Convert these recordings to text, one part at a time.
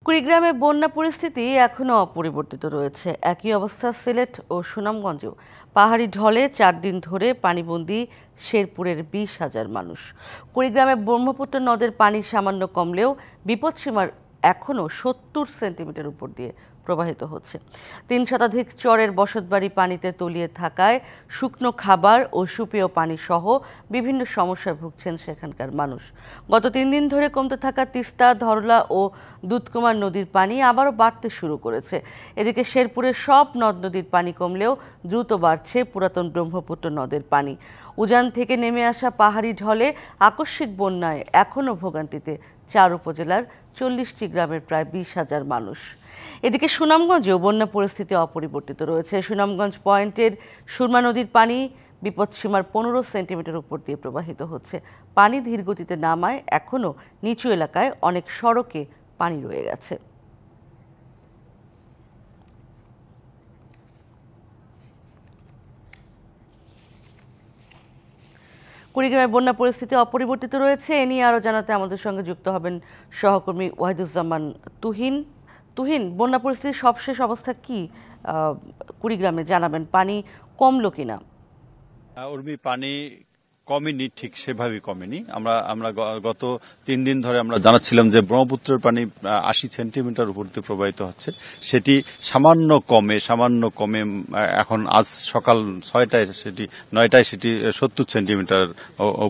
কুড়িগ্রামে বন্যা পরিস্থিতি এখনও অপরিবর্তিত রয়েছে। একই অবস্থা সিলেট ও সুনামগঞ্জেও। পাহাড়ি ঢলে 4 দিন ধরে পানিবন্দী শেরপুরের 20,000 মানুষ। কুড়িগ্রামে ব্রহ্মপুত্র নদের পানি সামান্য কমলেও বিপদসীমার এখনও 70 সেন্টিমিটার উপর দিয়ে প্রবাহিত হচ্ছে। 3 শতাধিক চরের বসতবাড়ি পানিতে তলিয়ে থাকায় শুকনো খাবার ও সুপেয় পানি সহ বিভিন্ন সমস্যায় ভুগছেন সেখানকার মানুষ। গত 3 দিন ধরে কমতে থাকা তিস্তা, ধরলা ও দুধকুমার নদীর পানি আবারও বাড়তে শুরু করেছে। এদিকে শেরপুরের সব নদ নদীর পানি কমলেও দ্রুত বাড়ছে পুরাতন ব্রহ্মপুত্র নদের পানি। উজান থেকে নেমে আসা পাহাড়ি ঢলে আকস্মিক বন্যায় এখনও ভোগান্তিতে 4 উপজেলার 40টি গ্রামের প্রায় 20,000 মানুষ। এদিকে সুনামগঞ্জেও বন্যা পরিস্থিতি অপরিবর্তিত রয়েছে। সুনামগঞ্জ পয়েন্টের সুরমা নদীর পানি বিপদসীমার 15 সেন্টিমিটার উপর দিয়ে প্রবাহিত হচ্ছে। পানি ধীরগতিতে নামায় এখনও নিচু এলাকায় অনেক সড়কে পানি রয়ে গেছে। কুড়িগ্রামের বন্যা পরিস্থিতি অপরিবর্তিত রয়েছে। এ নিয়ে আরও জানাতে আমাদের সঙ্গে যুক্ত হবেন সহকর্মী ওয়াহিদুজ্জামান তুহিন। তুহিন, বন্যা পরিস্থিতির সবশেষ অবস্থা কি কুড়িগ্রামে জানাবেন? পানি কমলো কিনা? উর্মি, পানি কমেনি, ঠিক সেভাবেই কমেনি। আমরা গত 3 দিন ধরে আমরা জানাচ্ছিলাম যে ব্রহ্মপুত্রের পানি 80 সেন্টিমিটার উপর দিয়ে প্রবাহিত হচ্ছে। সেটি সামান্য কমে এখন আজ সকাল 9টায় সেটি 70 সেন্টিমিটার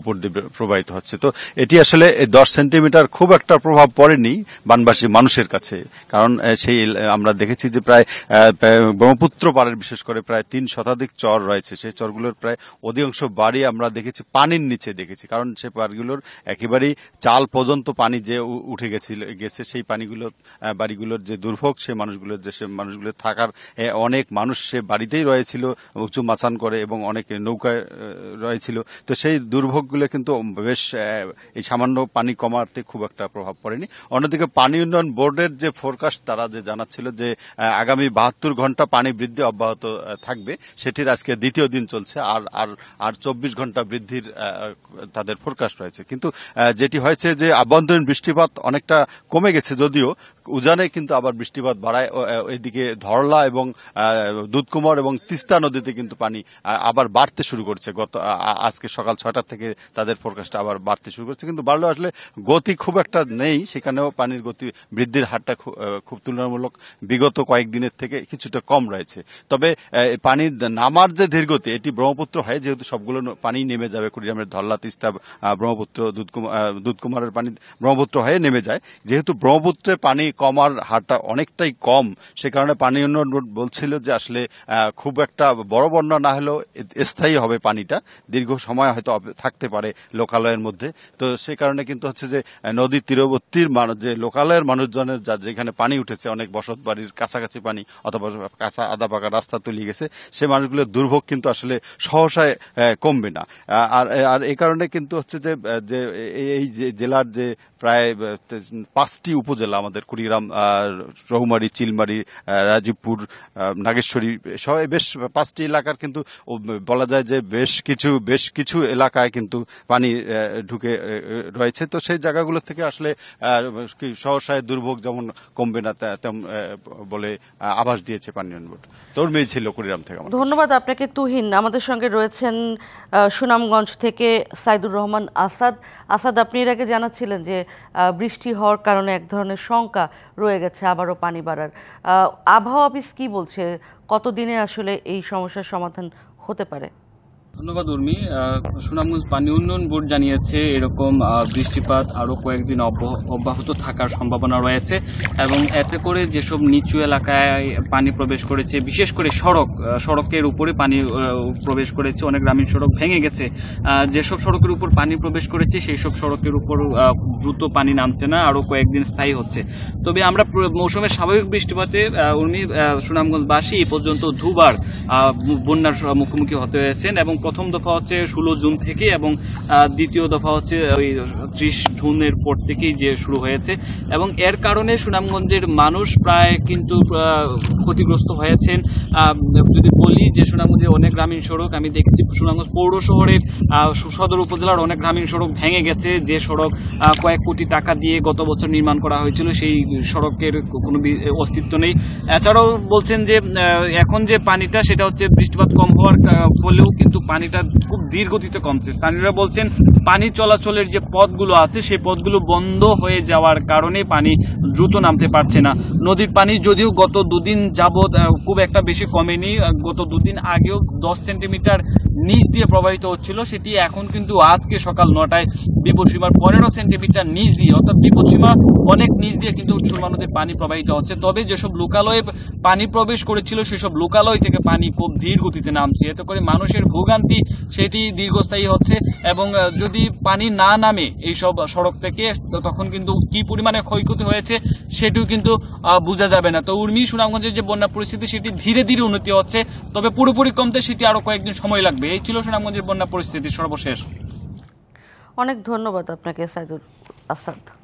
উপর দিয়ে প্রবাহিত হচ্ছে। তো এটি আসলে 10 সেন্টিমিটার খুব একটা প্রভাব পড়েনি বানবাসী মানুষের কাছে, কারণ সেই আমরা দেখেছি যে প্রায় ব্রহ্মপুত্র পাড়ের বিশেষ করে প্রায় 3 শতাধিক চর রয়েছে। সেই চরগুলোর প্রায় অধিকাংশ বাড়ি আমরা দেখেছি পানির নিচে দেখেছি, কারণ সে বাড়িগুলোর একেবারেই চাল পর্যন্ত পানি যে উঠে গেছে। সেই বাড়িগুলোর যে দুর্ভোগ, সে মানুষগুলোর থাকার অনেক মানুষ সে বাড়িতেই রয়েছিল উঁচু মাচান করে, এবং অনেক নৌকায় রয়েছিল। তো সেই দুর্ভোগগুলো কিন্তু বেশ এই সামান্য পানি কমাতে খুব একটা প্রভাব পড়েনি। অন্যদিকে পানি উন্নয়ন বোর্ডের যে ফোরকাস্ট তারা যে জানাচ্ছিল যে আগামী 72 ঘন্টা পানি বৃদ্ধি অব্যাহত থাকবে, সেটির আজকে দ্বিতীয় দিন চলছে। আর 24 ঘন্টা বৃদ্ধির তাদের ফোরকাস্ট রয়েছে। কিন্তু যেটি হয়েছে যে আভ্যন্তরীণ বৃষ্টিপাত অনেকটা কমে গেছে, যদিও উজানে কিন্তু আবার বৃষ্টিপাত বাড়ায়। এদিকে ধরলা এবং দুধকুমার এবং তিস্তা নদীতে কিন্তু পানি আবার বাড়তে শুরু করেছে। আজকে সকাল 6টা থেকে তাদের ফোরকাস্ট আবার বাড়তে শুরু করেছে, কিন্তু বাড়লেও আসলে গতি খুব একটা নেই। সেখানেও পানির গতি বৃদ্ধির হারটা খুব তুলনামূলক বিগত কয়েকদিনের থেকে কিছুটা কম রয়েছে। তবে পানির নামার যে ধীরগতি, এটি ব্রহ্মপুত্র হয়, যেহেতু সবগুলো পানি নেমে যাবে কুড়িগ্রামের ধরলা, তিস্তা, ব্রহ্মপুত্র, দুধকুমারের পানি ব্রহ্মপুত্র হয়ে নেমে যায়। যেহেতু ব্রহ্মপুত্রে পানি কমার হারটা অনেকটাই কম, সে কারণে পানি উন্নয়ন বোর্ড বলছিল যে আসলে খুব একটা বড় বন্যা না হলেও স্থায়ী হবে, পানিটা দীর্ঘ সময় হয়তো থাকতে পারে লোকালয়ের মধ্যে। তো সে কারণে কিন্তু হচ্ছে যে নদীর তীরবর্তীর যে লোকালয়ের মানুষজনের যেখানে পানি উঠেছে, অনেক বসত বাড়ির কাছাকাছি পানি অথবা কাঁচা আধা পাকা রাস্তা তলিয়ে গেছে, সে মানুষগুলোর দুর্ভোগ কিন্তু আসলে সহসায় কমবে না। আর এই কারণে কিন্তু হচ্ছে যে এই জেলার যে প্রায় 5টি উপজেলা, আমাদের কুড়িগ্রাম, রৌমারী, চিলমারী, রাজীবপুর, নাগেশ্বরী সহ বেশ 5টি এলাকার কিন্তু বলা যায় যে বেশ কিছু এলাকায় কিন্তু পানি ঢুকে রয়েছে। তো সেই জায়গাগুলো থেকে আসলে সহসায় দুর্ভোগ যেমন কমবে না তেমন বলে আভাস দিয়েছে পানি উন্নয়ন বোর্ড। তোর মেয়ে ছিল কুড়িগ্রাম থেকে। ধন্যবাদ আপনাকে তুহিন। আমাদের সঙ্গে রয়েছেন সুনামগঞ্জ থেকে সাইদুর রহমান আসাদ। আপনি এর আগে জানাচ্ছিলেন যে বৃষ্টি হওয়ার কারণে এক ধরনের শঙ্কা রয়ে গেছে আবারও পানি বাড়ার। আবহাওয়া অফিস কি বলছে, কতদিনে আসলে এই সমস্যার সমাধান হতে পারে? ধন্যবাদ উর্মি। সুনামগঞ্জ পানি উন্নয়ন বোর্ড জানিয়েছে এরকম বৃষ্টিপাত আরো কয়েকদিন অব্যাহত থাকার সম্ভাবনা রয়েছে, এবং এতে করে যেসব নিচু এলাকায় পানি প্রবেশ করেছে, বিশেষ করে সড়কের উপরে পানি প্রবেশ করেছে, অনেক গ্রামীণ সড়ক ভেঙে গেছে। যেসব সড়কের উপর পানি প্রবেশ করেছে সেই সব সড়কের উপর দ্রুত পানি নামছে না, আরো কয়েকদিন স্থায়ী হচ্ছে। তবে আমরা মৌসুমের স্বাভাবিক বৃষ্টিপাতে উর্মি সুনামগঞ্জবাসী এই পর্যন্ত দুবার বন্যার মুখোমুখি হতে হয়েছেন, এবং প্রথম দফা হচ্ছে 16 জুন থেকে এবং দ্বিতীয় দফা হচ্ছে ওই 30 জুনের পর থেকেই যে শুরু হয়েছে এবং এর কারণে সুনামগঞ্জের মানুষ প্রায় কিন্তু ক্ষতিগ্রস্ত হয়েছেন। যদি বলি যে সুনামগঞ্জের অনেক গ্রামীণ সড়ক আমি দেখেছি, সুনামগঞ্জ পৌর শহরের সদর উপজেলার অনেক গ্রামীণ সড়ক ভেঙে গেছে, যে সড়ক কয়েক কোটি টাকা দিয়ে গত বছর নির্মাণ করা হয়েছিল সেই সড়কের কোনো অস্তিত্ব নেই। এছাড়াও বলছেন যে এখন যে পানিটা সেটা হচ্ছে বৃষ্টিপাত কম হওয়ার ফলেও কিন্তু পানিটা খুব ধীর গতিতে কমছে। স্থানীয়রা বলছেন পানি চলাচলের যে পথগুলো আছে সেই পথগুলো বন্ধ হয়ে যাওয়ার কারণে পানি দ্রুত নামতে পারছে না। নদীর পানি যদিও গত দুদিন যাবৎ খুব একটা বেশি কমেনি, গত দুদিন আগেও 10 সেন্টিমিটার নিচ দিয়ে প্রবাহিত হচ্ছিল, সেটি এখন কিন্তু আজকে সকাল 9টায় বিপদসীমার 15 সেন্টিমিটার নিচ দিয়ে, অর্থাৎ বিপদসীমা অনেক নিচ দিয়ে কিন্তু সুরমা নদীর পানি প্রবাহিত হচ্ছে। তবে যেসব লোকালয়ে পানি প্রবেশ করেছিল সেসব লোকালয় থেকে পানি খুব ধীর গতিতে নামছে, এতে করে মানুষের ভোগান্তি সেটি দীর্ঘস্থায়ী হচ্ছে এবং যদি পানি না নামে এইসব সড়ক থেকে তখন কিন্তু কি পরিমাণে ক্ষয়ক্ষতি হয়েছে সেটিও কিন্তু বোঝা যাবে না। তো উর্মি, সুনামগঞ্জের যে বন্যা পরিস্থিতি সেটি ধীরে ধীরে উন্নতি হচ্ছে, তবে পুরোপুরি কমতে সেটি আরো কয়েকদিন সময় লাগবে। এই ছিল সুনামগঞ্জের বন্যা পরিস্থিতি সর্বশেষ। অনেক ধন্যবাদ আপনাকে সাইদুল আসাদ।